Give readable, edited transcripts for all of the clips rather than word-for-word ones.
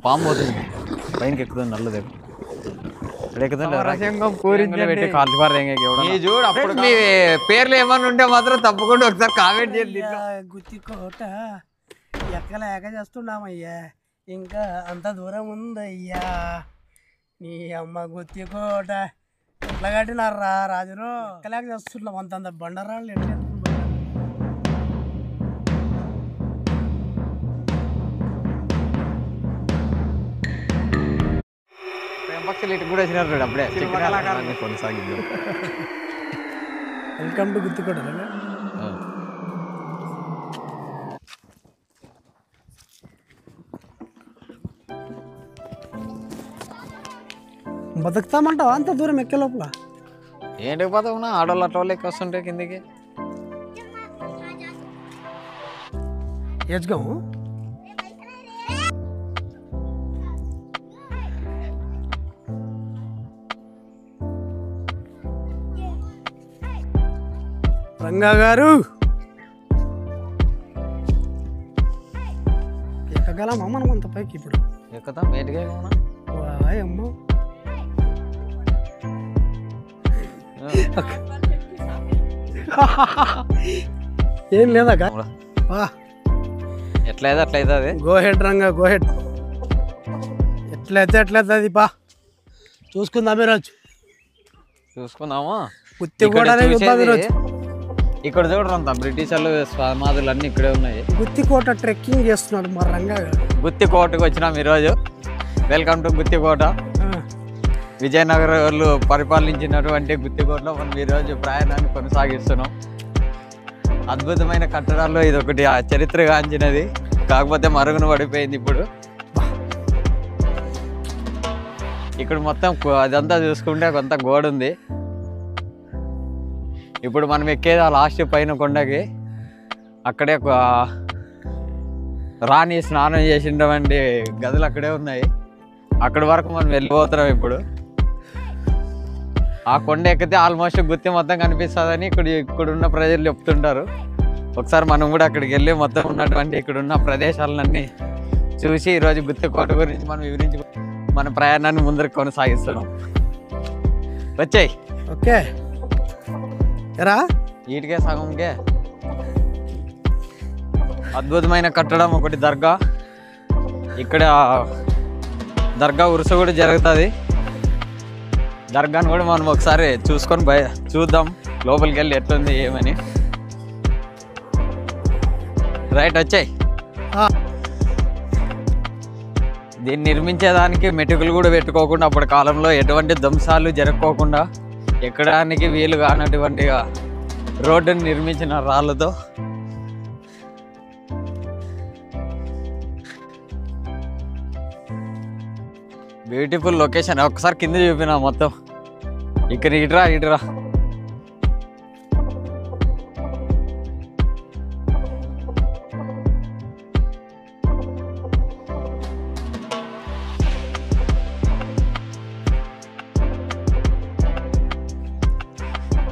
పాము పోతుంది పైనకి ఎక్కుతుంది నల్లది మీ పేర్లు ఏమన్నా ఉంటే మాత్రం తప్పకుండా ఒకసారి కామెంట్ చేయండి. గుత్తికోట ఎక్కలేక చేస్తున్నామయ్యా, ఇంకా అంత దూరం ఉందయ్యా. నీ అమ్మ గుత్తికోట ఎట్లా కట్టినారా రాజురు, ఎక్కలేక చేస్తున్నాం. అంతంత బండరాళ్ళు ఎట్లా పక్షులు ఇటు కూడా వచ్చినారు అప్పుడే కొనసాగింది. Welcome to గుత్తికోట. బతుకుతామంటావా అంత దూరం ఎక్కే లోపల? ఏంటికి పోతావునా ఆడోళ్ళు అటోళ్ళు ఎక్కి వస్తుంటే కిందికి. ఏజ్గాము రంగా గారు ఎక్కగలమా మనం అంత పైకి? ఇప్పుడు ఎక్కుతాం మేటిగా అమ్మ. ఏం లేదా ఎట్లయితే అట్లయితే అది గోహెడ్ రంగా గోహెడ్. ఎట్లయితే ఎట్లయితే బా చూసుకుందాం ఈరోజు. చూసుకుందామా? ఇక్కడ చూడరంతా బ్రిటిష్ వాళ్ళు సమాధులు అన్ని ఇక్కడే ఉన్నాయి. గుత్తికోట ట్రెక్కింగ్ చేస్తున్నాడు మా రంగా గారు. గుత్తికోటకు వచ్చినాం ఈరోజు. Welcome to గుత్తికోట. విజయనగర వాళ్ళు పరిపాలించినటువంటి గుత్తికోటలో మనం ఈరోజు ప్రయాణాన్ని కొనసాగిస్తున్నాం. అద్భుతమైన కట్టడాల్లో ఇది ఒకటి చరిత్రగాంచినది, కాకపోతే మరుగున పడిపోయింది. ఇప్పుడు ఇక్కడ మొత్తం అదంతా చూసుకుంటే కొంత గోడ ఉంది. ఇప్పుడు మనం ఎక్కేది ఆ లాస్ట్ పైన కొండకి. అక్కడే రాణి స్నానం చేసినటువంటి గదులు అక్కడే ఉన్నాయి. అక్కడి వరకు మనం వెళ్ళిపోతున్నాం. ఇప్పుడు ఆ కొండ ఎక్కితే ఆల్మోస్ట్ గుత్తి మొత్తం కనిపిస్తుందని ఇక్కడున్న ప్రజలు చెప్తుంటారు. ఒకసారి మనం కూడా అక్కడికి వెళ్ళి మొత్తం ఉన్నటువంటి ఇక్కడున్న ప్రదేశాలన్నీ చూసి ఈరోజు గుత్తికోట గురించి మనం వివరించి మన ప్రయాణాన్ని ముందరకు కొనసాగిస్తున్నాం. వచ్చాయి. ఓకే ఎరా వీటికే సగంకే అద్భుతమైన కట్టడం ఒకటి దర్గా. ఇక్కడ దర్గా ఉరుసు కూడా జరుగుతుంది. దర్గాను కూడా మనం ఒకసారి చూసుకొని చూద్దాం లోపలికి వెళ్ళి ఎట్లుంది ఏమని. రైట్ వచ్చాయి. దీన్ని నిర్మించేదానికి మెటుకులు కూడా పెట్టుకోకుండా అప్పటి కాలంలో ఎటువంటి ధ్వంసాలు జరగకోకుండా ఎక్కడానికి వీలు కానటువంటి రోడ్డుని నిర్మించిన రాళ్ళతో బ్యూటిఫుల్ లొకేషన్. ఒకసారి కింద చూపినా మొత్తం. ఇక్కడ ఇటురా ఇటురా.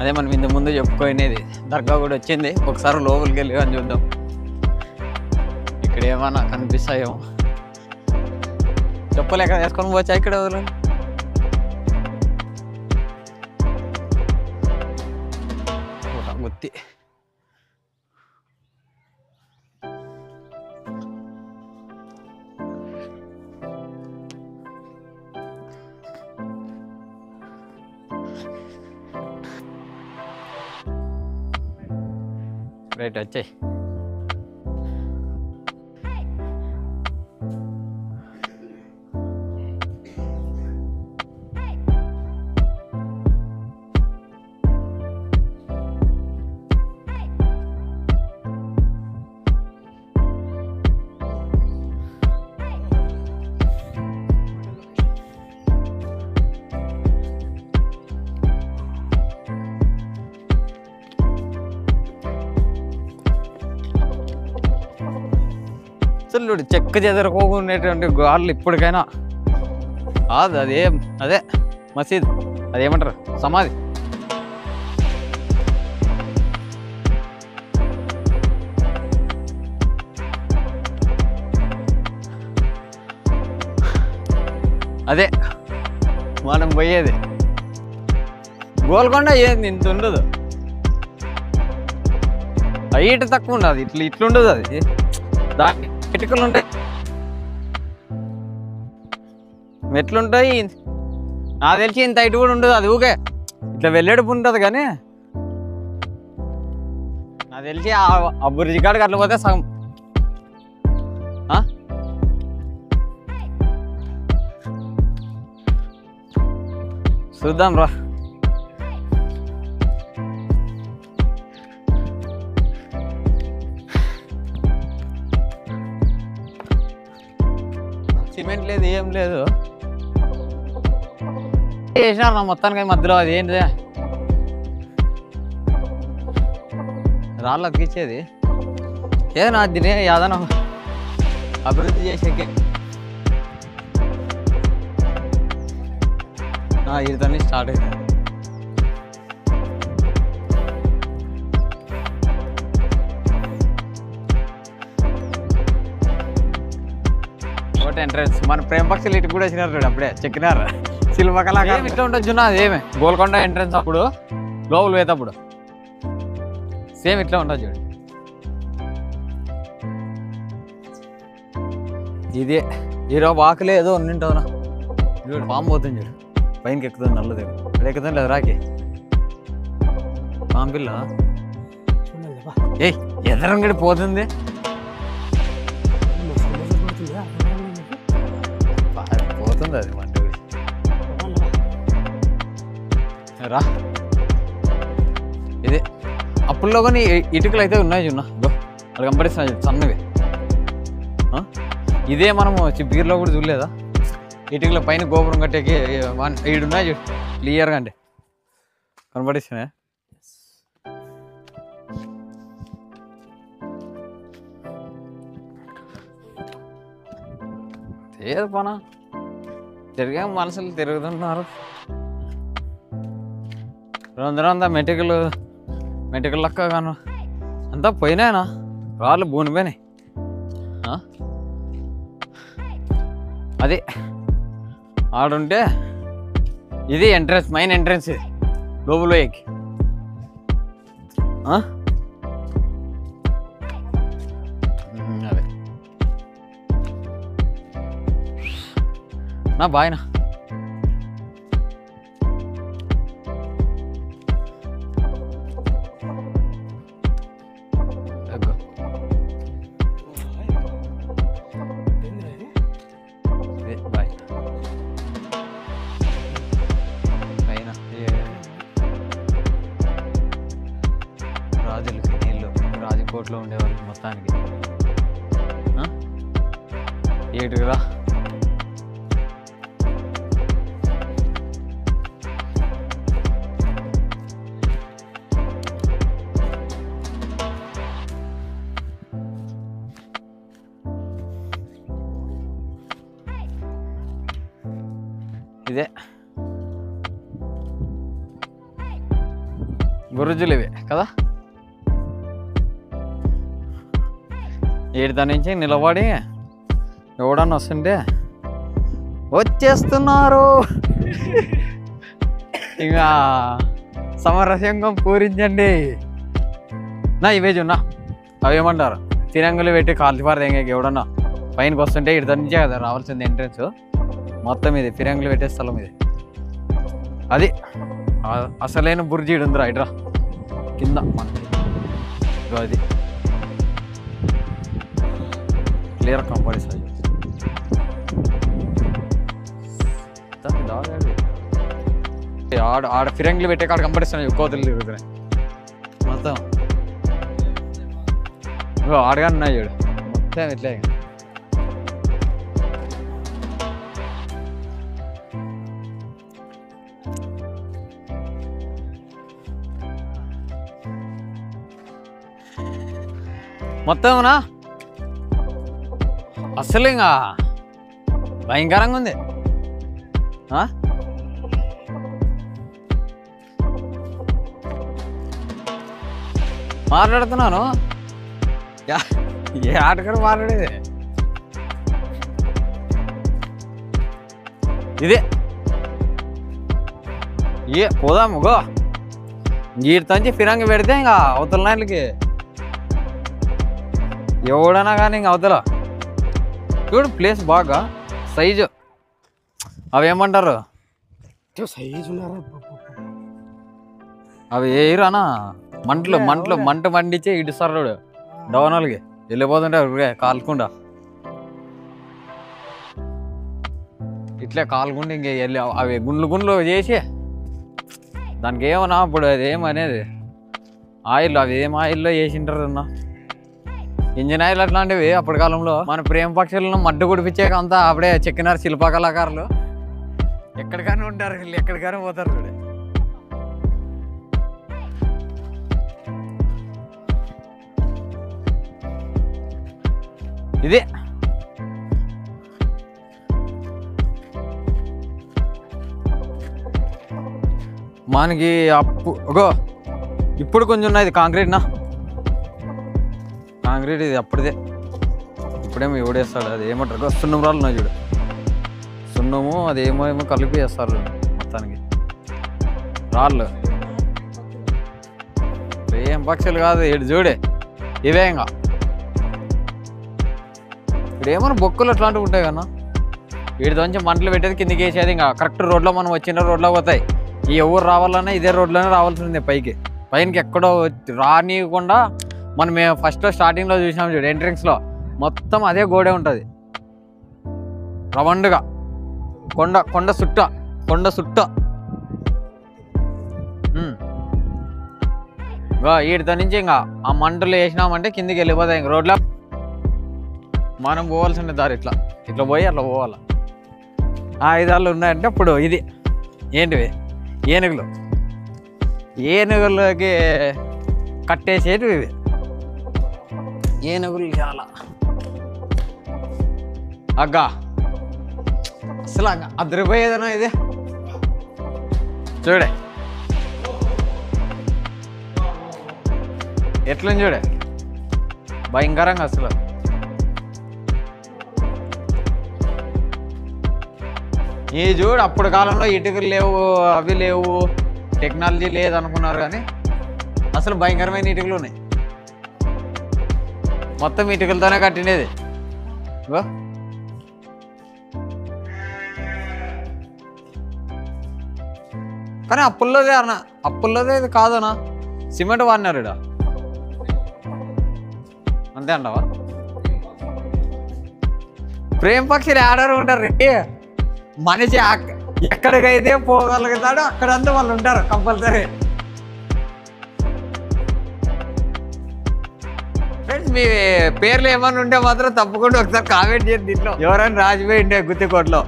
అదే మనం ఇంత ముందు చెప్పుకునేది దర్గా కూడా వచ్చింది. ఒకసారి లోపలికి వెళ్ళి అని చూద్దాం ఇక్కడ ఏమన్నా కనిపిస్తాయేమో. చెప్పలేక వేసుకొని పోవచ్చా ఇక్కడ వదలు. గుత్తి రైట్ వచ్చాయి. అసలు చెక్క చెదరకోకునేటువంటి గాళ్ళు ఇప్పటికైనా అదే మసీద్, అదేమంటారు సమాధి. అదే మనం పోయేది. గోల్కొండ ఏంది ఇంత ఉండదు, హైట్ తక్కువ ఉండదు, ఇట్లుండదు. అది దానికి ఇటుకలు ఉంటాయి, మెట్లుంటాయి. నాకు తెలిసి ఇంత హైట్ కూడా ఉండదు. అది ఊకే ఇట్లా వెళ్ళేడుపు ఉంటుంది. కానీ నాకు తెలిసి ఆ బుర్జి కాడికి అట్లా పోతే సగం. చూద్దాం రా. సిమెంట్ లేదు, ఏం లేదు. చేసినారు నా మొత్తానికి మధ్యలో. అది ఏంటిదే రాళ్ళు అతికిచ్చేది ఏదో నా దీని ఏదైనా అభివృద్ధి చేసేకే. ఇదితోనే స్టార్ట్ అవుతుంది. ఒకటి ఎంట్రన్స్. మన ప్రేమ పక్షులు ఇటు కూడా వచ్చినారు చూడు, అప్పుడే చెక్కినారు. శిల్పకళ ఇట్లా ఉంటుంది చూడ. అదేమే గోల్కొండ ఎంట్రన్స్ అప్పుడు లోపల పోయేటప్పుడు సేమ్ ఇట్లా ఉంటుంది చూడు. ఇదే ఈరోజు వాకులే ఏదో ఉన్నింటుందా చూడు. పాము పోతుంది చూడు, పైనకి ఎక్కుతుంది. నల్లది ఇక్కడ ఎక్కుతుంది లేదు రాకి పాము పిల్ల. ఏ ఎదరంగడి పోతుంది. పోతుంది అది మంట రా. ఇదే అప్పుల్లో కానీ ఇటుకలు అయితే ఉన్నాయి చూడ. అది కంపడిస్తున్నాయి సన్నవి. ఇదే మనము బీర్లో కూడా చూడలేదా? ఇటుకల పైన గోపురం కట్టేకి ఈడున్నాయి చూడు, క్లియర్గా అంటే కనపడిస్తున్నాయి. ఏది పనా తిరిగా మనుషులు తిరుగుతున్నారు. అంతా మెటికలు లెక్క కాను అంతా పోయినాయనా. రాళ్ళు బూనిపోయినాయి. అది ఆడుంటే ఇది ఎంట్రన్స్, మెయిన్ ఎంట్రన్స్. ఇది లోపల ఎక్కి అదే నా బాయ్నా. రాజులకి నీళ్ళు, రాజకోట్లో ఉండేవాళ్ళకి మొత్తానికి ఏటురా. ఇదే బురుజులు ఇవే కదా. ఏడు నుంచి నిలబడి ఎవడన్నా వస్తుంటే వచ్చేస్తున్నారు ఇంకా సమరసింగం పూరించండి నా. ఇవే చూన్నా అవి ఏమంటారు, తిరంగులు పెట్టి కాల్చిపారు ఎంగకి ఎవడన్నా పైనకి వస్తుంటే ఇటు నుంచే కదా రావాల్సింది ఎంట్రెన్స్. మొత్తం ఇది ఫిరంగులు పెట్టే స్థలం ఇది. అది అసలైన బుర్జీడు ఉందిరా ఇట్రా కింద మనకి. అది క్లియర్ కంపల్సరీ. ఆడ ఫిరంగులు పెట్టే కాడ కంపడిస్తున్నాయి, కోతలు తిరుగుతున్నాయి మొత్తం. ఆడగా ఉన్నాయి చూడు మొత్తం ఇట్లా. మొత్తంనా అసలు ఇంకా భయంకరంగా ఉంది. మాట్లాడుతున్నాను ఏ ఆటగారు మాట్లాడేది. ఇదే పోదాము గో గీడితోంచి ఫిరంగి పెడితే ఇంకా అవతల నాయలకి ఎవడన్నా కానీ ఇంక అవతల చూడు ప్లేస్ బాగా సైజు అవి ఏమంటారు సైజు ఉన్నారా? అవి ఏరానా మంట మండిచ్చే ఇడుస్తారు చూడు డౌన్ వాళ్ళకి వెళ్ళిపోతుంటే కాల్కుండా ఇట్లే కాల్కుండా ఇంక వెళ్ళి అవి గుండ్లు చేసి దానికి ఏమన్నా ఇప్పుడు అది ఏమనేది ఆయిల్ అవి ఏం ఆయిల్లో వేసింటారు అన్న ఇంజిన్ ఆయిల్ అట్లాంటివి అప్పటి కాలంలో మన ప్రేమ పక్షులను మడ్డు కుడిపించాక అంతా అప్పుడే చెక్కినారు శిల్పకళాకారులు. ఎక్కడికైనా ఉంటారు వీళ్ళు, ఎక్కడికైనా పోతారు చూడు. ఇది మనకి ఇప్పుడు కొంచెం ఉన్నది కాంక్రీట్నా, కాంక్రీట్ ఇది అప్పుడుదే. ఇప్పుడేమో ఎవడేస్తాడు అది ఏమంటారు సున్నం రాళ్ళు ఉన్నాయి చూడు, సున్నము అది ఏమో కలిపి వేస్తారు మొత్తానికి రాళ్ళు. ఏం పక్షులు కాదు ఇటు చూడే ఇవే. ఇంకా ఇప్పుడు ఏమన్నా బొక్కులు అట్లాంటివి ఉంటాయి కన్నా, వీటితోంచి మంటలు పెట్టేది కిందికి వేసేది. ఇంకా కరెక్ట్ రోడ్లో మనం వచ్చిన రోడ్లో పోతాయి. ఈ ఎవరు రావాలన్నా ఇదే రోడ్లోనే రావాల్సిందే. పైనకి ఎక్కడో రానియకుండా మనం మేము ఫస్ట్ స్టార్టింగ్లో చూసాం చూడు ఎంట్రెన్స్లో మొత్తం అదే గోడే ఉంటుంది రౌండ్గా కొండ సుట్ట. వీటితో నుంచి ఇంకా ఆ మంటలు వేసినామంటే కిందికి వెళ్ళిపోతాయి. ఇంక రోడ్లో మనం పోవాల్సిన దారి ఇట్లా పోయి అట్లా పోవాలి. ఆ ఐదాళ్ళు ఉన్నాయంటే ఇప్పుడు ఇది ఏంటివి ఏనుగులకి కట్టేసేటివి ఇవి. ఏనుగులు చాలా అసలు అదిరిపోయేదనా ఇది చూడే ఎట్లని చూడే భయంకరంగా అసలు. ఈ చూడు అప్పుడు కాలంలో ఇటుకలు లేవు, అవి లేవు, టెక్నాలజీ లేదనుకున్నారు కానీ అసలు భయంకరమైన ఇటుకలు ఉన్నాయి. మొత్తం ఇటుకలతోనే కట్టినది. కానీ అప్పుల్లోదే ఇది కాదనా, సిమెంట్ వాడినారు ఇడ అంతే అంటావా? ప్రేమ పక్షులు ఆడారు ఉంటారు. మనిషి ఎక్కడికైతే పోగలుగుతాడో అక్కడంతా వాళ్ళు ఉంటారు కంపల్సరీ. ఫ్రెండ్స్ మీ పేర్లు ఏమన్నా ఉంటే మాత్రం తప్పకుండా ఒకసారి కామెంట్ చేయండి. దీంట్లో ఎవరైనా రాజుపోయి ఉండే గుత్తికోటలో.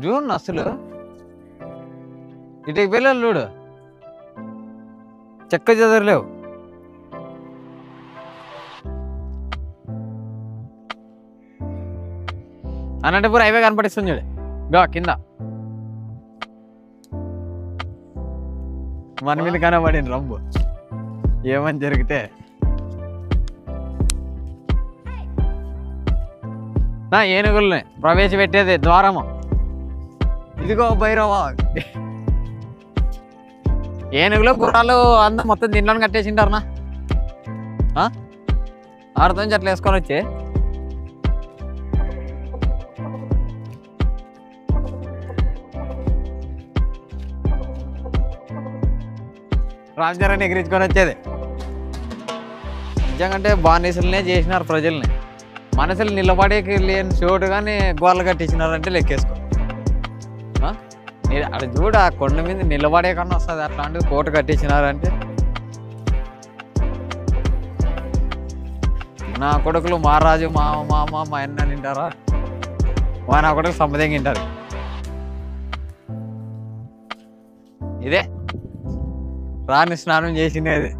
జూన్ అసలు ఇటుకి పిల్లలు చూడు చెక్క చెదరలేవు. అనంతపురం హైవే కనపడిస్తుంది చూడు కింద మన మీద కనబడింది రంబు. ఏమని జరిగితే ఏనుగుల్ని ప్రవేశపెట్టేది ద్వారము. ఇదిగో భైరవా ఏనుగులో గుర్రాలు అందరూ మొత్తం దీంట్లో కట్టేసింటారనా ఆడతో అట్లా వేసుకొని వచ్చి రాజధాని ఎగిరించుకొని వచ్చేది. నిజంగా బానిసలనే చేసినారు ప్రజల్ని. మనసులు నిలబడేకి లేని చోటు కానీ గోళ్ళు కట్టించినారంటే లెక్కేసుకో. అక్కడ చూడ ఆ కొండ మీద నిలబడే కన్నా వస్తుంది అట్లాంటిది కోట కట్టించినారంటే. నా కొడుకులు మహారాజు మా అన్న తింటారా, నా కొడుకు సంపదంగా తింటారు. ఇదే రాణి స్నానం చేసినది.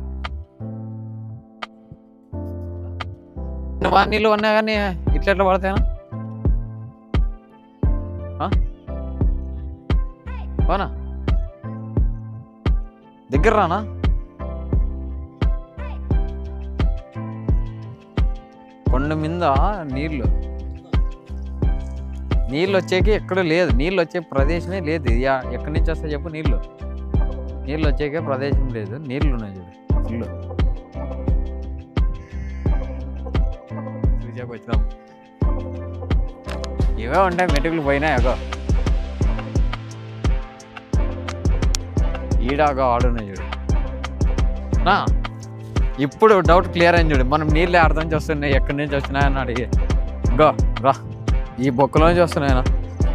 నీళ్ళు ఉన్నా కానీ ఇట్లా పడతాయినా పోనా దగ్గర రానా? కొండ మీద నీళ్ళు వచ్చేకి ఎక్కడ లేదు, నీళ్ళు వచ్చే ప్రదేశమే లేదు. ఎక్కడి నుంచి వస్తాయి చెప్పు? నీళ్ళు వచ్చేకే ప్రదేశం లేదు. నీళ్ళు ఉన్నాయి చూడు ఫుల్. చూసాక వచ్చినాం. ఇవే ఉంటాయి మెటుకులు పోయినాయి. అగో ఈడాగా ఆడున్నాయి చూడు. ఇప్పుడు డౌట్ క్లియర్ అయింది చూడు. మనం నీళ్ళు అర్థం నుంచి వస్తున్నాయి, ఎక్కడి నుంచి వచ్చినాయని అడిగి గో రా. ఈ బొక్కలోంచి వస్తున్నాయన,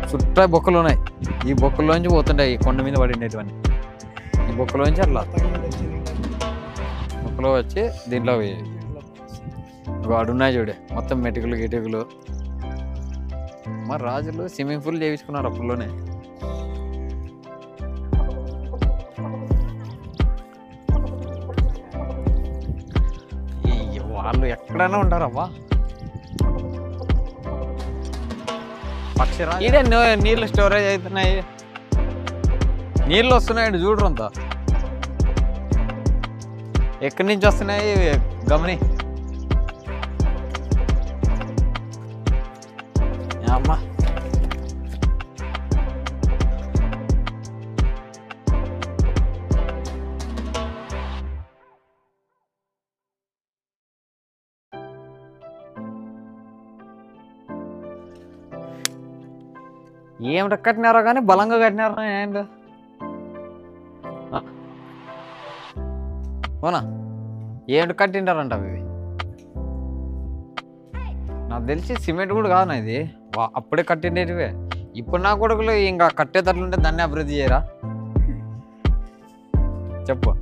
చుట్టూ బొక్కలు ఉన్నాయి. ఈ బొక్కలోంచి పోతుంటాయి, ఈ కొండ మీద పడినటువంటి ఈ బొక్కలోంచి అట్లా బొక్కలో వచ్చి దీంట్లో ఆడున్నాయి చూడే మొత్తం మెటుకులు గిటుకులు. మరి రాజులు స్విమ్మింగ్ పూల్ చేయించుకున్నారు అప్పుడులోనే. వాళ్ళు ఎక్కడైనా ఉంటారబ్బా. ఇదే నీళ్ళు స్టోరేజ్ అవుతున్నాయి, నీళ్ళు వస్తున్నాయండి చూడరు అంతా. ఎక్కడి నుంచి వస్తున్నాయి గమని. అమ్మా ఏమిట కట్టినారో కానీ బలంగా కట్టినారా ఏంటి? అవునా? ఏమిటి కట్టింటారంట అవి? నాకు తెలిసి సిమెంట్ కూడా కాదు ఇది, అప్పుడే కట్టిండేటివే. ఇప్పుడు నా కొడుకులు ఇంకా కట్టేటట్లుంటే దాన్ని అభివృద్ధి చేయరా చెప్పు?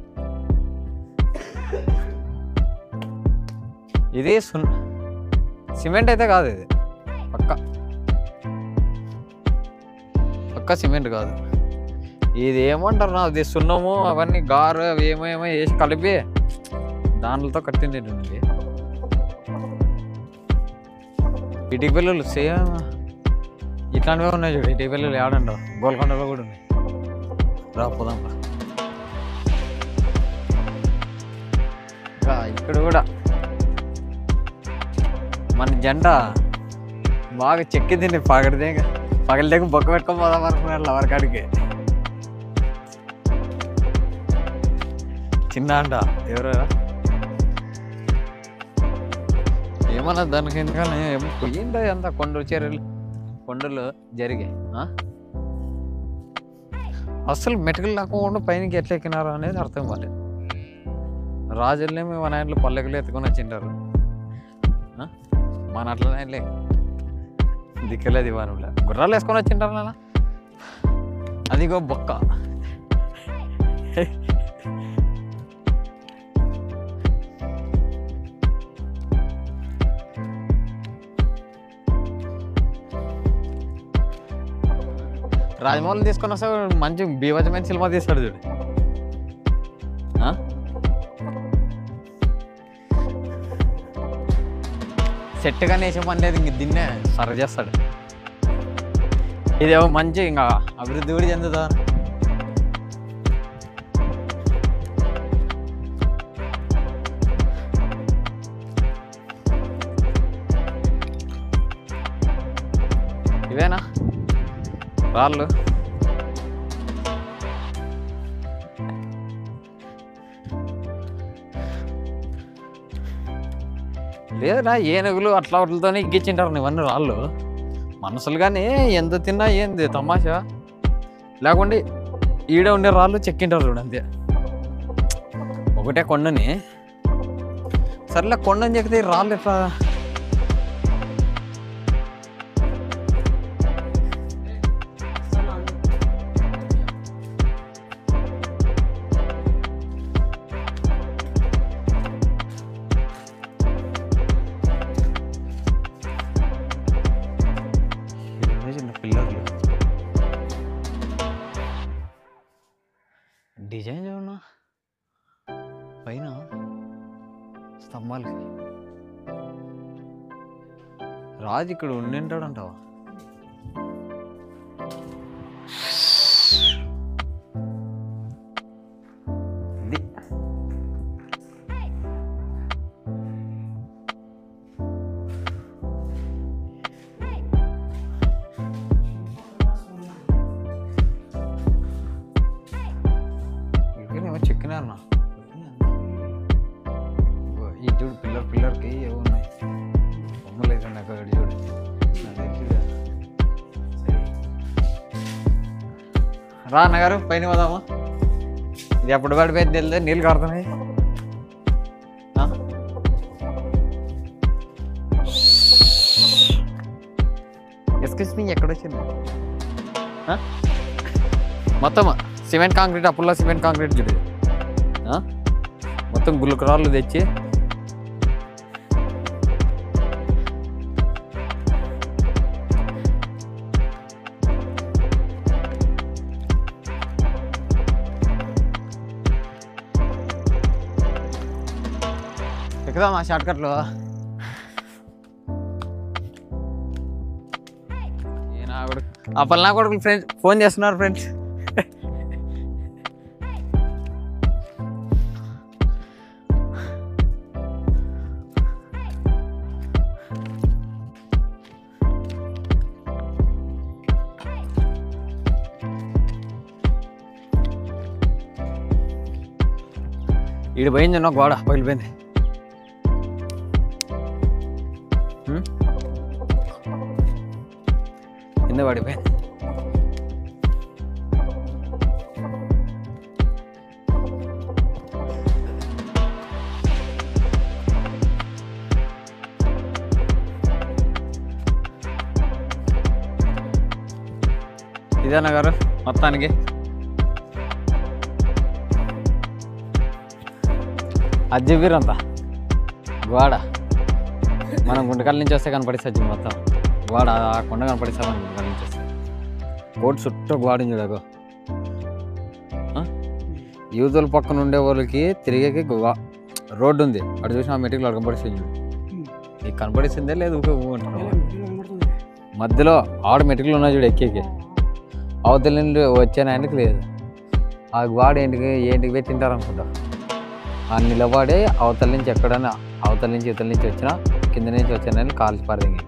ఇది సిమెంట్ అయితే కాదు, ఇది పక్క సిమెంట్ కాదు. ఇది ఏమంటారు నా, అది సున్నము అవన్నీ గారు అవి ఏమేమో వేసి కలిపి దాంట్లో కట్టిండేది. ఇటుక పిల్లలు సేమ్ ఇట్లాంటివే ఉన్నాయి చూడు. ఇటుక పిల్లలు ఆడండి, గోల్కొండలో కూడా ఉన్నాయి. రా పోదాం. ఇక్కడ కూడా మన జెండా బాగా చెక్కింది. పగలదేక బొక్క పెట్టుకొని పోదాం అనుకున్నాడు లవర్ కాడికి. చిన్న అంట ఎవరు ఏమన్నా దానికి ఎందుకని ఏమో పోయిందా అంత కొండలు జరిగాయి. అసలు మెటుకలు లేకుండా పైనకి ఎట్లా ఎక్కినారు అనేది అర్థం కాలేదు. రాజుల్నేమి మన ఇంట్లో పల్లెకులు ఎత్తుకొని వచ్చింటారు, మన అట్లనే దిక్కలేదు. ఇవ్వనులే గుర్రాలు వేసుకొని వచ్చింటారు నాన్న. అదిగో బొక్క. రాజమౌళి తీసుకొని వస్తే మంచి బీభత్సమైన సినిమా తీస్తాడు చూడు. సెట్గా వేసే పని లేదు, ఇంక దీన్నే సర్వ్ చేస్తాడు. ఇదేమో మంచి ఇంకా అభివృద్ధి కూడా చెందుతా. ఇవేనా రాళ్ళు? లేదురా ఏనుగులు అట్లా వాటితోనే ఎక్కించింటారు ఇవన్నీ రాళ్ళు. మనుషులు కానీ ఎంత తిన్నా ఏంది తమాషా లేకుండా ఈడ ఉండే రాళ్ళు చెక్కింటారు చూడు అంతే. ఒకటే కొండని సర్లే కొండని చెక్కితే రాళ్ళు ఎట్లా? పిల్లర్లు డిజైన్ చూడన్నా పైన స్తంభాలకి. రాజు ఇక్కడ ఉండింటాడంటావా? రా అన్నగారు పైన పోదామా? ఇది ఎప్పుడు పడిపోయింది తెలియదు, నీళ్ళు కడుతున్నాయి. ఎక్స్క్యూజ్ మీ, ఎక్కడొచ్చింది? మొత్తం సిమెంట్ కాంక్రీట్, అప్పుల్లో సిమెంట్ కాంక్రీట్ చూడు. మొత్తం గుల్కరాళ్ళు తెచ్చి ఎక్కుదామా షార్ట్కట్లో? ఆ పల్నా కొడుకులు ఫ్రెండ్స్ ఫోన్ చేస్తున్నారు ఫ్రెండ్స్. ఈడు పోయింది అన్న, గోడ పగిలిపోయింది. కింద పడిపోయింది. ఇదేనా గారు మొత్తానికి అజ్జిబీరంతా గోడ మనం గుంటకల్ నుంచి వస్తే కనపడిస్తుంది మొత్తం గోడ. ఆ కొండ కనపడిస్తా మనం గుంటకల్ నుంచి వస్తే. కోటి చుట్టూ గోడ చూడగో. యూజువల్ పక్కన ఉండే వాళ్ళకి తిరిగేకి రోడ్డు ఉంది, అటు చూసిన ఆ మెటీరియల్ అక్కడ కనపడిస్తుంది. నీకు కనపడిస్తుందే లేదు అంటున్నావు. మధ్యలో ఆడ మెటీరియల్ ఉన్నాయి చూడు, ఎక్కేకి అవతల నుండి వచ్చాను ఆయనకి లేదు. ఆ గోడ ఏంటికి పెట్టింటారు అనుకుంటా. ఆ నిలబడే అవతల నుంచి ఎక్కడైనా అవతల నుంచి ఇవతల నుంచి వచ్చినా కింద నుంచి వచ్చానని కాల్చి పారదింగి.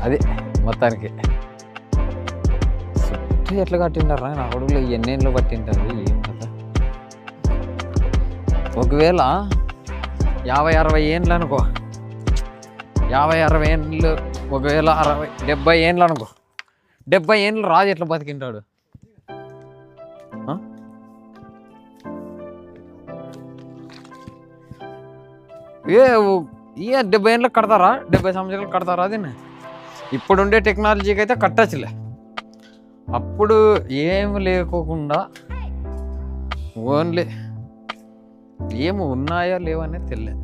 అది మొత్తానికి చుట్టూ ఎట్లా కట్టింటారా నా కొడుకులు, ఎన్నేళ్ళు పట్టింటారు ఏం కదా. ఒకవేళ 50-60 ఏండ్లు అనుకో, 50-60 ఏండ్లు, ఒకవేళ 60-70 ఏండ్లు అనుకో. 70 ఏండ్లు రాజు ఎట్లా బతికింటాడు? ఏ 70 ఏళ్ళకి కడతారా? 70 సంవత్సరాలు కడతారా? అది ఇప్పుడుండే టెక్నాలజీకి అయితే కట్టచ్చులే. అప్పుడు ఏమి లేకోకుండా ఓన్లీ ఏమి ఉన్నాయా లేవనేది తెలియదు.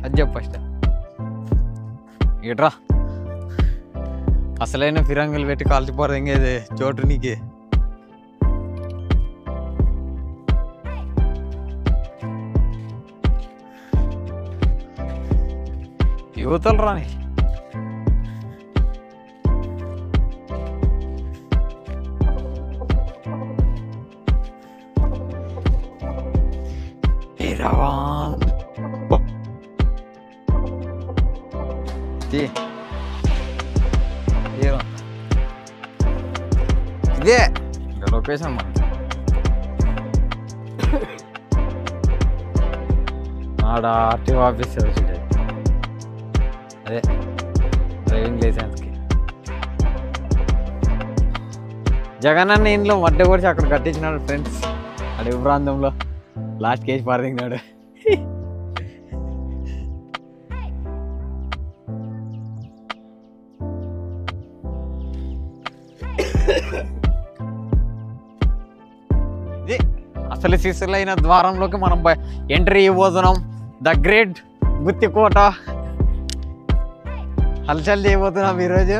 అది చెప్పు ఫస్ట్. ఇట్రా అసలైన ఫిరంగులు పెట్టి కాల్చిపోరు ఇంకేది చోటు నీకు. యువతలు రాని ఇదే ఇంకా లొకేషన్ మన ఆడ ఆర్టీఓ ఆఫీస్ వచ్చి అదే డ్రైవింగ్ లైసెన్స్కి. జగన్ అన్న ఇంట్లో మడ్డ కొడిచి అక్కడ కట్టించినాడు ఫ్రెండ్స్, అడవి ప్రాంతంలో. లాస్ట్ కేసు పారదింగినాడు. ఇది అసలు శిశులైన ద్వారంలోకి మనం ఎంట్రీ ఇవ్వబోతున్నాం. ద గ్రేట్ గుత్తికోట హల్చల్ చేయబోతున్నాం ఈరోజు.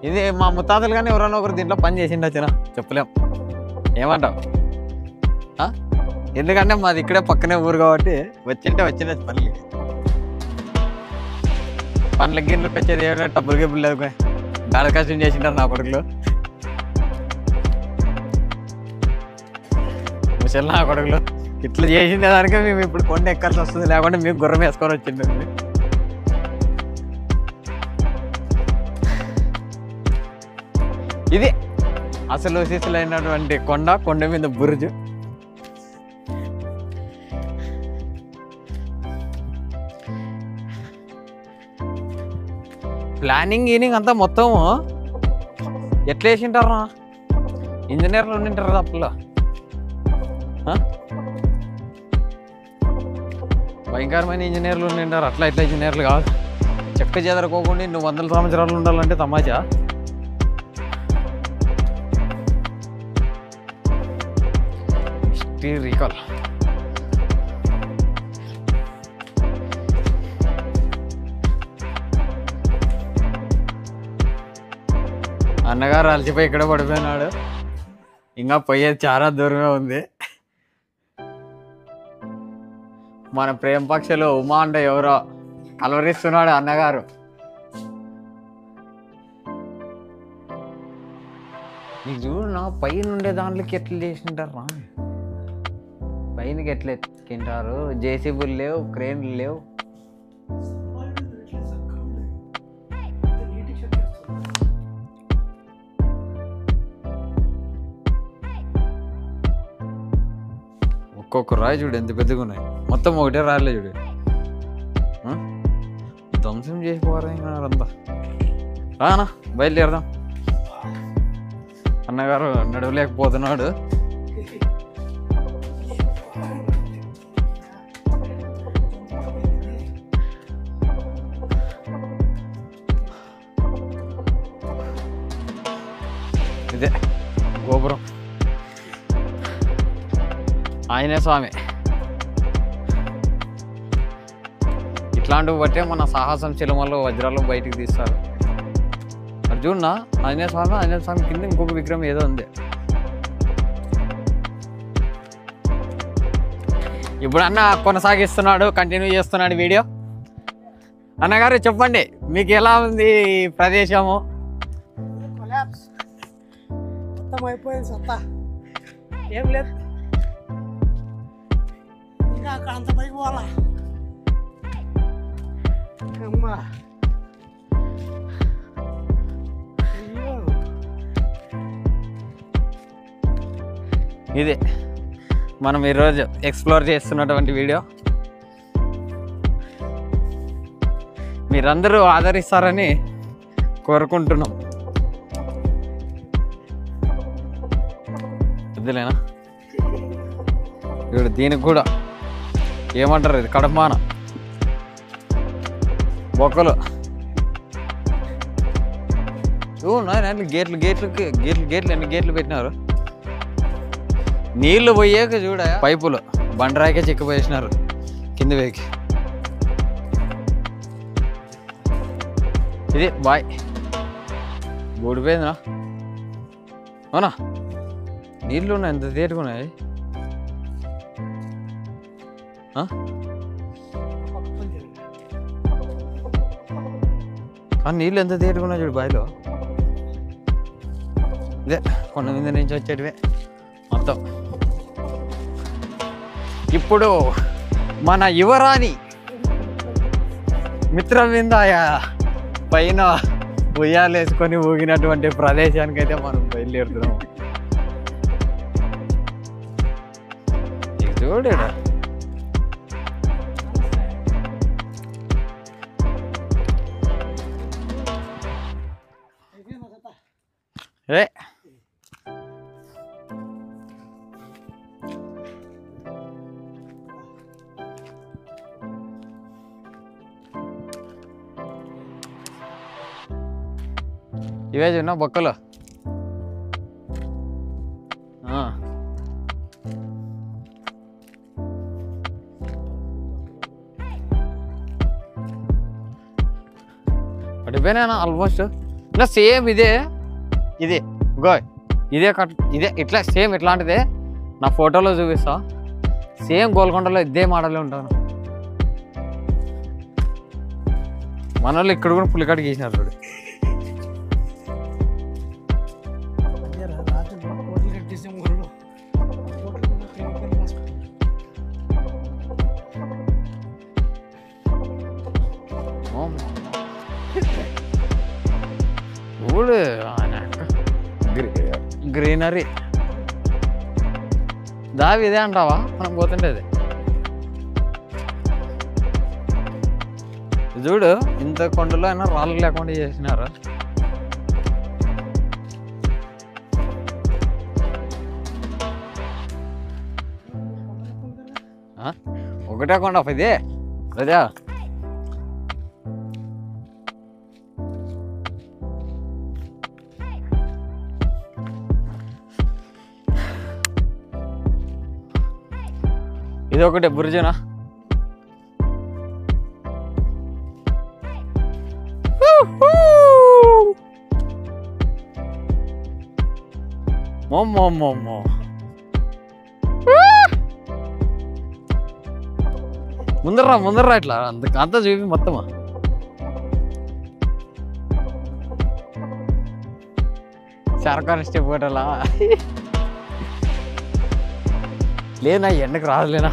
ఇది మా ముత్తాతలు కానీ ఎవరైనా ఒకరు దీంట్లో పని చేసిండొచ్చునా చెప్పలేం. ఏమంటావు? ఎందుకంటే మాది ఇక్కడే పక్కనే ఊరు కాబట్టి వచ్చిండే పండ్ల గిన్నెలకు వచ్చేది ఏమైనా డబ్బులు గిబ్బులు లేదు, గాడ కష్టం చేసింటారు నా కొడుకులు. ముసలి నా కొడుకులు ఇట్లా చేసిండే దానికే మేము ఇప్పుడు కొండ ఎక్కాల్సి వస్తుంది, లేకుంటే మీకు గుర్రం వేసుకొని వచ్చిండండి. ఇది అసలు శిశులైనటువంటి కొండ మీద బురుజు. ప్లానింగ్ గీనింగ్ అంతా మొత్తం ఎట్లా వేసింటారా? ఇంజనీర్లు ఉండింటారు తప్పులో. భయంకరమైన ఇంజనీర్లు ఉండింటారు. అట్లా ఇట్లా ఇంజనీర్లు కాదు. చెక్క చెదరకోకుండా నువ్వు 100 సంవత్సరాలు ఉండాలంటే తమాషా. హిస్టరికల్. అన్నగారు అలసిపోయి ఇక్కడ పడిపోయినాడు. ఇంకా పోయేది చాలా దూరమే ఉంది. మన ప్రేమ పక్షులు ఉమా అంటే ఎవరో కలవరిస్తున్నాడు అన్నగారు. నీకు చూడు నా పైన ఉండే దాంట్లోకి ఎట్లా చేసింటారు, పైనకి ఎట్లా ఎత్తుకుంటారు. జేసీబీలు లేవు, క్రేన్లు లేవు. ఒక్కొక్క రాయి చూడు ఎంత పెద్దగా ఉన్నాయి. మొత్తం ఒకటే రాయలే చూడు. ధ్వంసం చేసిపోవారు అంతా. రానా బయలుదేరదాం. అన్నగారు నడవలేకపోతున్నాడు. ఇదే గోపురం. ఆయనే స్వామి. ఇట్లాంటివి బట్టే మన సాహసం చిలుమల్లో వజ్రాలు బయటికి తీస్తారు. అర్జున్నా ఆంజనేయ స్వామి కింద ఇంకొక విగ్రహం ఏదో ఉంది. ఇప్పుడు అన్న కొనసాగిస్తున్నాడు, కంటిన్యూ చేస్తున్నాడు వీడియో. అన్నగారు చెప్పండి, మీకు ఎలా ఉంది ఈ ప్రదేశము? మొత్తం అయిపోయింది సత్తా, ఏం లేదు. ఇంకా అక్కడ అంత పైకి పోవాలా? అమ్మా ఇదే మనం ఈరోజు ఎక్స్ప్లోర్ చేస్తున్నటువంటి వీడియో. మీరందరూ ఆదరిస్తారని కోరుకుంటున్నాం. వద్దులేనా ఇప్పుడు దీనికి కూడా ఏమంటారు, ఇది కడమాన బొక్కలు. గేట్లు ఎన్ని గేట్లు పెట్టినారు. నీళ్లు పోయాక చూడ పైపులు బండరాయికే చిక్కిపోయేసినారు కింద వేకి. ఇది బాయ్ ఊడిపోయిందా? అవునా? నీళ్ళు ఉన్నాయి, ఎంత తేటుకున్నాయి. నీళ్ళు ఎంత తేటుకున్నాయి చూడు బాయిలో. ఇదే కొండ మీద నుంచి వచ్చేటివే మొత్తం. ఇప్పుడు మన యువరాణి మిత్రవిందాయ పైన ఉయ్యాలేసుకొని ఊగినటువంటి ప్రదేశానికి అయితే మనం బయలుదేరుతున్నాము. చూడడా ఏ ఇవే చూన్నా బొక్కలు. పడిపోయినా ఆల్మోస్ట్. ఇలా సేమ్ ఇదే గో ఇదే ఇదే ఇట్లా సేమ్ ఇట్లాంటిదే నా ఫోటోలో చూపిస్తా. సేమ్ గోల్కొండలో ఇదే మోడలే ఉంటాను. మన వాళ్ళు ఇక్కడ కూడా పులికాటికి వేసినారు చూడు. చూడు గ్రీనరీ దావి ఇదే అంటావా మనం పోతుండేది. చూడు ఇంత కొండలో అయినా రాళ్ళు లేకుండా చేసినారు. ఒకటే కొండ ఇది అదే ఇది ఒకటే బుర్జనా. ముందర్రా ఇట్లా అంతా చూపి మొత్తమా. సర్కారు స్టెప్ కొట్టాలా లేనా? ఎండకు రాదులేనా,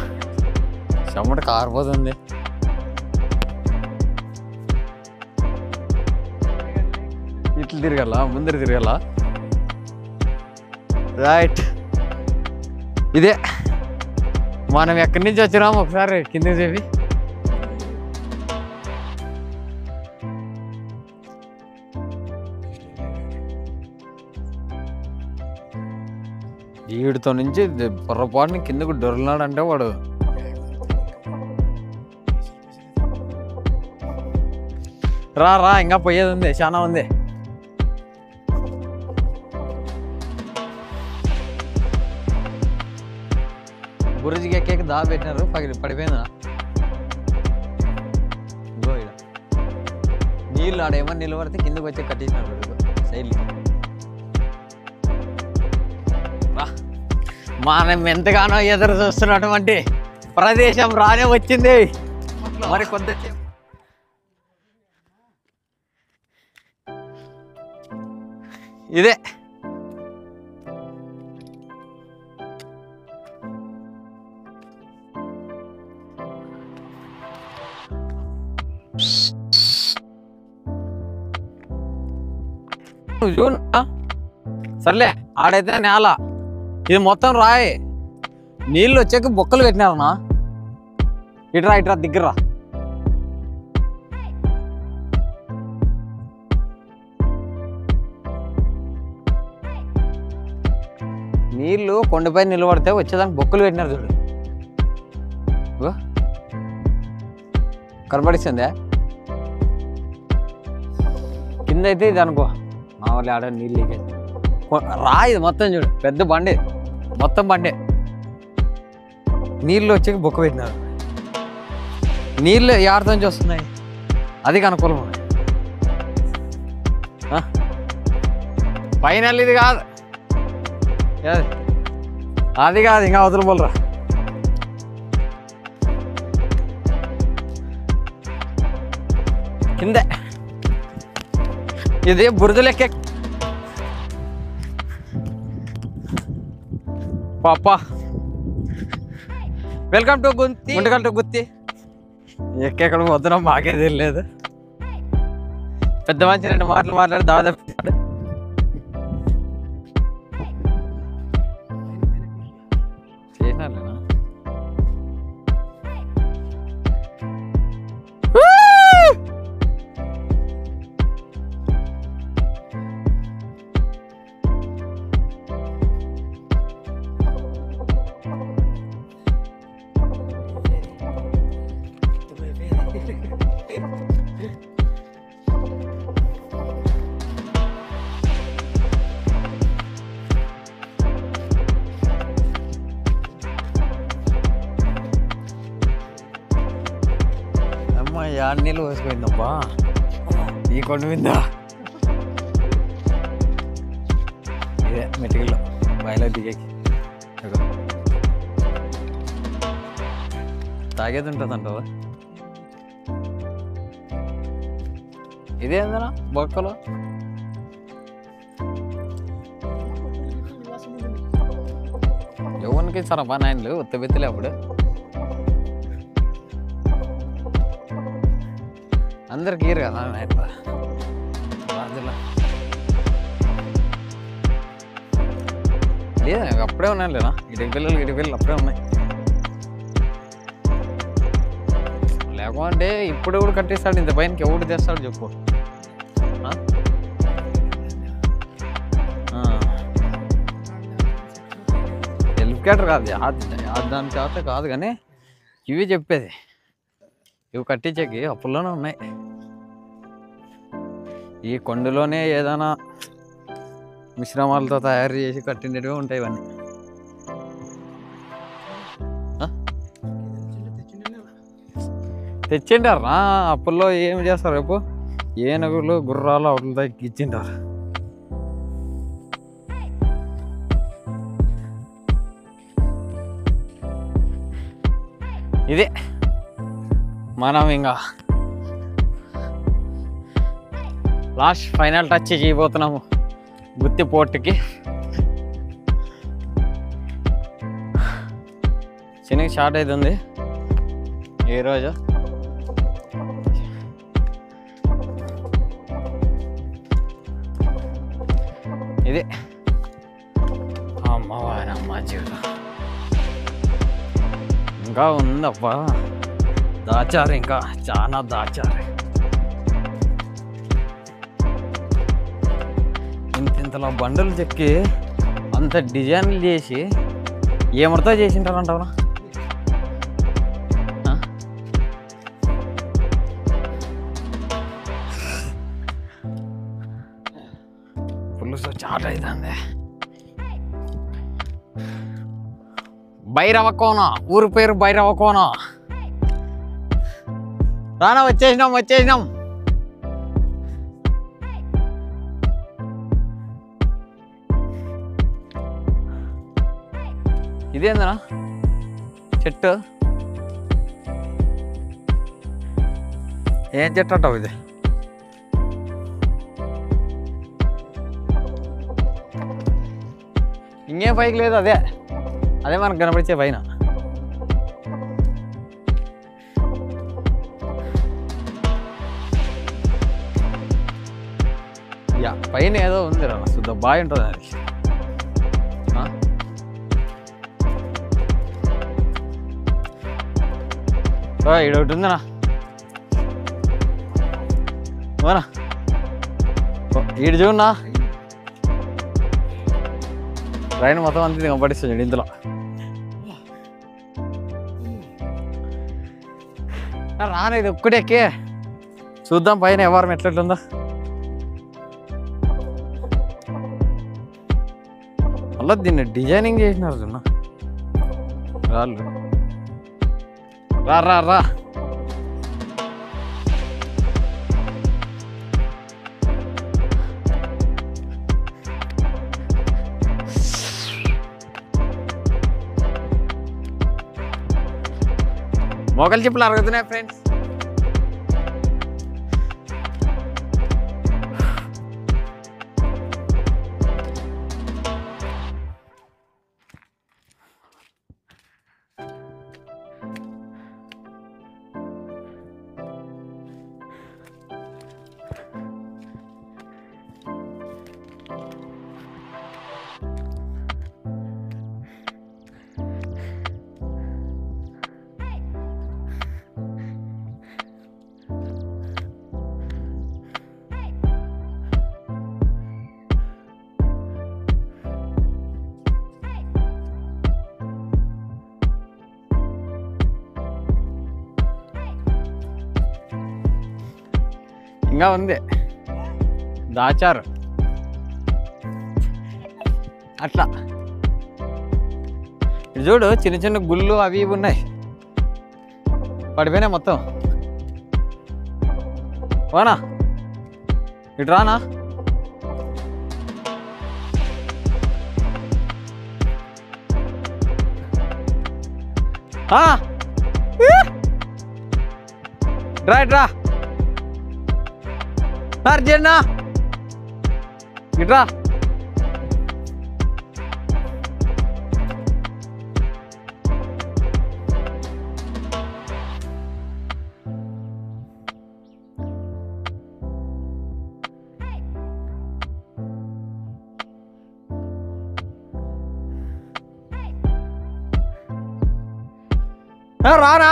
చెమట కారిపోతుంది. ఇట్లా తిరగాల, ముందర తిరగాల. రైట్, ఇదే మనం ఎక్కడి నుంచి వచ్చినాము ఒకసారి కింద చెప్పి. ఈడితో నుంచి పొరపాటుని కిందకు దొరికినాడంటే వాడు రా ఇంకా పోయేది ఉంది, చాలా ఉంది. బురుజుకి ఎక్కేకి దా పెట్టినారు, పడిపోయిందా ఇంకో ఇక్కడ నీళ్ళు ఆడేమో నిలబడితే కిందకు వచ్చి కట్టేసినారు సైడ్కి. మనం ఎంతగానో ఎదురు చూస్తున్నటువంటి ప్రదేశం రానే వచ్చింది. మరి కొంతసేపు ఇదే సర్లే ఆడైతే నేల, ఇది మొత్తం రాయి. నీళ్ళు వచ్చాక బొక్కలు పెట్టినారన్నా. ఇట్రా దగ్గర నీళ్ళు కొండపై నిలబడితే వచ్చేదానికి బొక్కలు పెట్టినారు చూడు. కనబడిస్తుందే కింద అయితే ఇది అనుకో. మా వాళ్ళు ఆడ నీళ్ళు లీకేజ్ రాయి మొత్తం చూడు, పెద్ద బండే, మొత్తం బండే. నీళ్ళు వచ్చి బొక్క పెట్టినారు. నీళ్ళు ఎవరితో నుంచి వస్తున్నాయి, అది కనుకూలం. ఫైనల్ ఇది కాదు, అది కాదు, ఇంకా అవతల పోలరా. కిందే ఇది బురదలెక్కే పాపా. వెల్కమ్ టు గుంతి, ముందుగల్ టు గుత్తి. ఎక్కడ వద్దున మాకే తెలియలేదు. పెద్ద మంచి 2 మాటలు మాట్లాడి దాదాపు చేసినారులేనా. నీళ్ళు పోసిపోయిందబ్బా ఈ కొండ మీద. ఇదే మెటీరియల్ బయలు దిగేకి తాగేది ఉంటుంది అంటావా? ఇదేందనా బొక్కలు ఎవరికి ఇచ్చారబ్బా నాయనలు ఉత్తబెత్తలే అప్పుడు. అందరికి ఇరు కదా నాయన రాజులా లేదా అప్పుడే ఉన్నాయి లేనా. ఇటు పిల్లలు అప్పుడే ఉన్నాయి. లేకుంటే ఇప్పుడు కూడా కట్టిస్తాడు ఇంత పైనకి ఎవడు తెస్తాడు చెప్పు. హెలికాప్టర్ కాదు దాని చేత కాదు కానీ ఇవి చెప్పేది, ఇవి కట్టించేకి అప్పుల్లోనే ఉన్నాయి. ఈ కొండలోనే ఏదైనా మిశ్రమాలతో తయారు చేసి కట్టినవి ఉంటాయి ఇవన్నీ. తెచ్చిండారు అప్పుల్లో ఏం చేస్తారు రేపు, ఏనుగులు గుర్రాలు అవులతో ఇచ్చింటారు. ఇదే మనం ఇంకా లాస్ట్ ఫైనల్ టచ్ చేయబోతున్నాము గుత్తి పోర్టుకి. శని స్టార్ట్ అవుతుంది ఈరోజు. ఇది అమ్మవారమ్మ జీవితం ఇంకా ఉందబ్బా, దాచారు, ఇంకా చాలా దాచారు. ఇంతలా బండలు చెక్కి అంత డిజైన్లు చేసి ఏమడితో చేసింటారంటావునా? పులుసు చాట్ అవుతుంది. భైరవ కోన, ఊరు పేరు భైరవ కోన. రానా వచ్చేసినాం. ఇదేందనా చెట్టు, ఏం చెట్టు అంటావు ఇది? ఇంకేం పైకి లేదు, అదే మనకు కనపడిచే పైన. పైన ఏదో ఉంది రా, శుద్ధ బాగా ఉంటుంది అది. ఈడొకటి ఉందనా, ఈడు చూడన్నా రైన్ మొత్తం అంతే కనపడిస్తుంది ఇందులో. రాను ఇది ఒక్కటెక్కి చూద్దాం పైన ఎవరు ఎట్లెట్లుందో. అలా దీన్ని డిజైనింగ్ చేసినారు చూడ రాళ్ళు. రా మోకాలు చెప్పులు అరుగుతున్నాయి ఫ్రెండ్స్. ఇంకా ఉంది, దాచారు అట్లా. ఇది చూడు, చిన్న చిన్న గుళ్ళు అవి ఇవి ఉన్నాయి, పడిపోయినాయి మొత్తం. వానా ఇటు రానా? రా అర్జున్నా ఇట్రా. రానా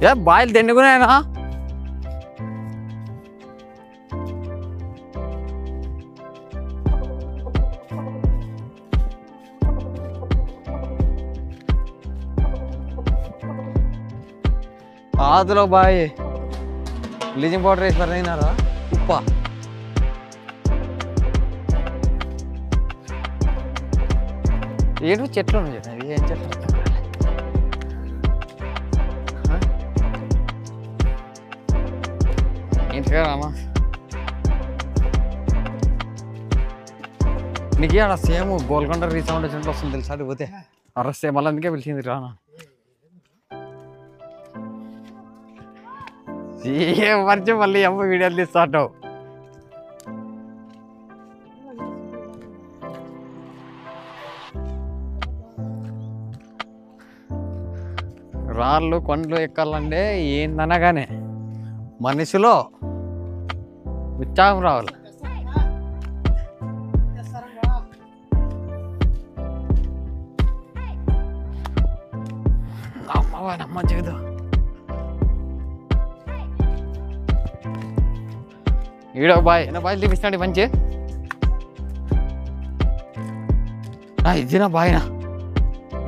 ఏ బాయిలు దండుకున్నాయనా ఆదులో బాయ్ బ్లీచింగ్ పౌడర్ వేసి పడినారా ఉప్ప ఏడు చెట్లు ఉన్నాయి అవి ఏం చెట్లు ఏంటిగా రామా నీకు ఆడ సేమ్ గోల్కొండ రీసౌండ్ వచ్చినట్టు వస్తుంది తెలుసా అది పోతే అరెస్ట్ మళ్ళీ అందుకే పిలిచింది రానా ఏం పరిచయం మళ్ళీ అమ్మ వీడియోలు తీస్తావు రాళ్ళు కొండలు ఎక్కాలంటే ఏందనగానే మనిషిలో ఉత్సాహం రావాలి అమ్మ జీవితం ఈడో బాయ్ నా బాయ్ తీపిస్తాడు మంచి ఇది నా బాయ్నా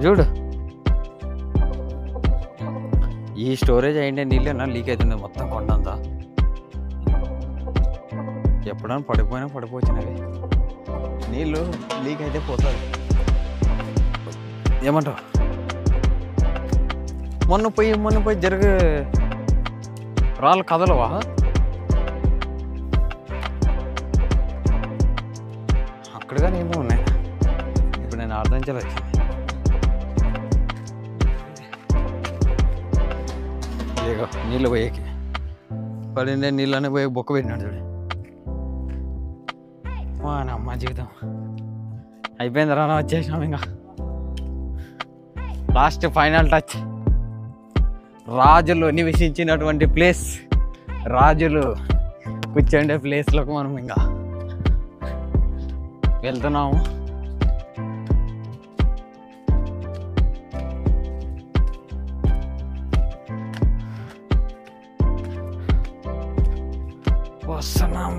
చూడు ఈ స్టోరేజ్ అయ్యిండే నీళ్ళేనా లీక్ అవుతుంది మొత్తం కొండంతా ఎప్పుడైనా పడిపోవచ్చినవి నీళ్ళు లీక్ అయితే పోతుంది ఏమంటావు మొన్న పోయి జరిగే రాళ్ళు కదలవా అక్కడగానే ఏమో ఉన్నాయి ఇప్పుడు నేను అర్థం చేయలేదు ఇదిగో నీళ్ళు పోయేకి పడిందే నీళ్ళనే పోయి బొక్క పెట్టినాడు చూడు అమ్మ జీవితం అయిపోయింది రా వచ్చేసినాం ఇంకా లాస్ట్ ఫైనల్ టచ్ రాజులు నివసించినటువంటి ప్లేస్ రాజులు కూర్చోండే ప్లేస్లోకి మనం ఇంకా వెళ్తున్నాము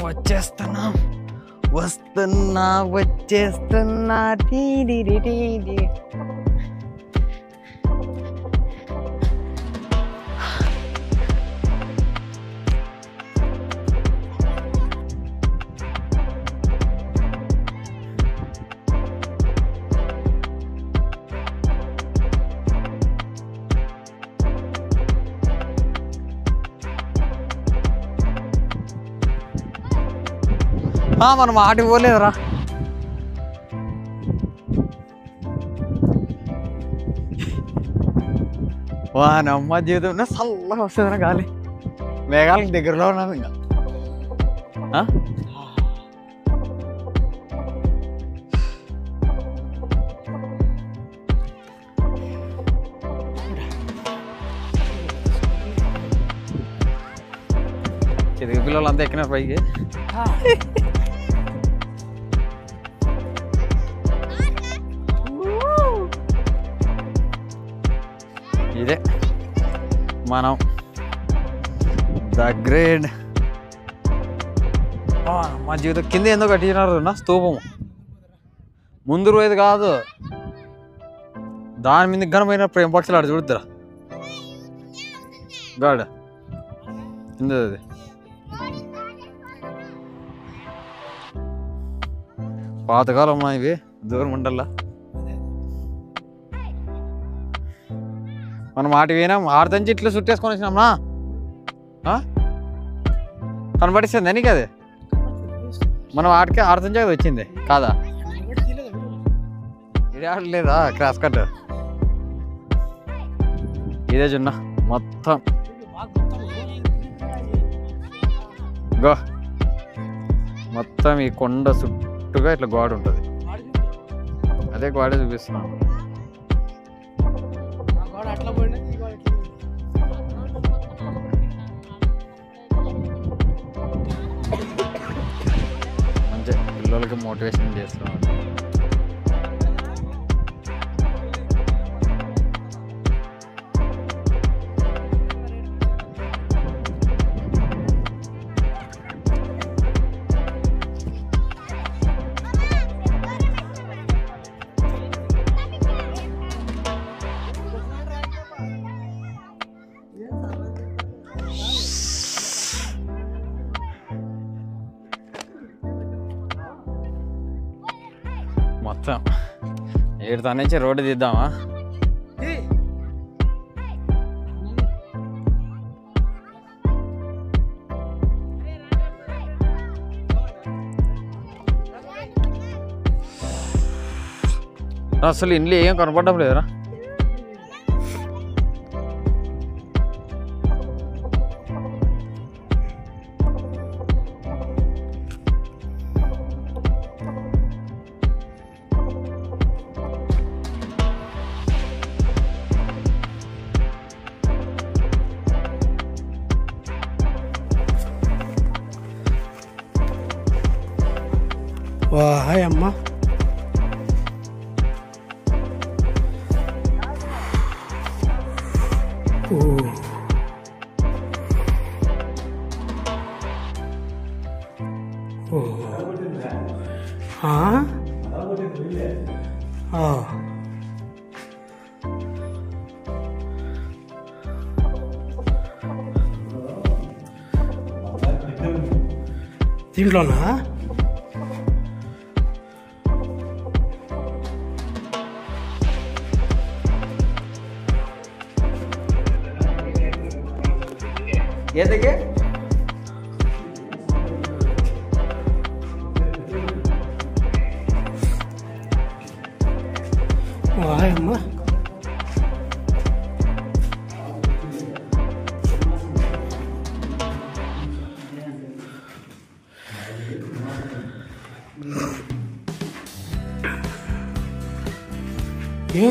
వచ్చేస్తున్నా మనం ఆటికి పోలేదురా వానమ్మ జీవితం చల్లగా వస్తుందిరా గాలి మేఘాలకు దగ్గరలో ఉన్నాం ఇంకా చిరుగు పిల్లలు అంతా ఎక్కినారు పైకి ఇదే మనం ద గ్రేడ్ మా జీవితం కింద ఎందుకు కట్టించినారు నా స్తూపము ముందు రోజు కాదు దాని మీద ఘనమైన ప్రేమ పక్షులు ఆడ చూడుతురా గాడ కింద అది పాతకాలం ఇవి దూరం ఉండల్లా మనం ఆటి పోయినాం ఆడతంచి ఇట్లా చుట్టేసుకొని వచ్చినాంనా కనబడిస్తుంది నీకు అది మనం ఆడికి ఆడతంచి అది వచ్చింది కాదా ఇది ఆడలేదా క్రాస్ కట్ ఇదే చున్నా మొత్తం గో మొత్తం ఈ కొండ చుట్టూగా ఇట్లా గోడ ఉంటుంది అదే గోడే చూపిస్తున్నాను మంచిగా పిల్లలకి మోటివేషన్ చేస్తున్నాను మొత్తం ఏడుతో నుంచి రోడ్డు తీద్దామా? అసలు ఇంట్లో ఏం కనపడడం లేదురా. హాయ్ అమ్మా. దీంట్లోనా? ఏదకే అమ్మా.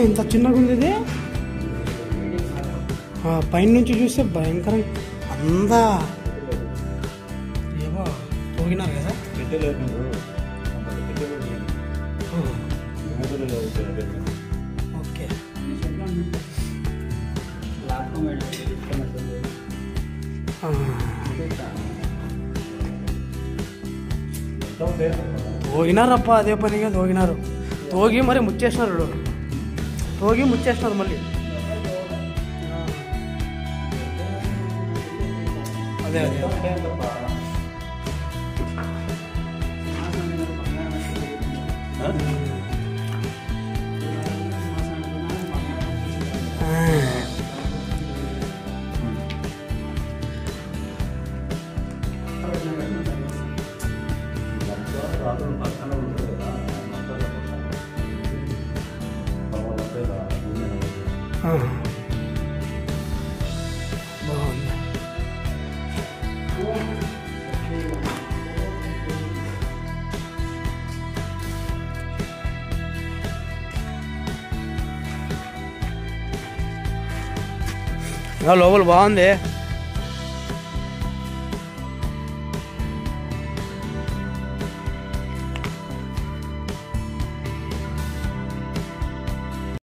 ఇంత చిన్నగా ఉంది ఇది. పైన నుంచి చూస్తే భయంకరం అందా. ఏమో పోగినారు కదా. ఓకే. తోగినారప్ప, అదే పనిగా తోగినారు. తోగి మరి ముచ్చేసినారు. తోగి ముచ్చేసినారు మళ్ళీ. అదే అదే బాగుంది. లోపల బాగుంది.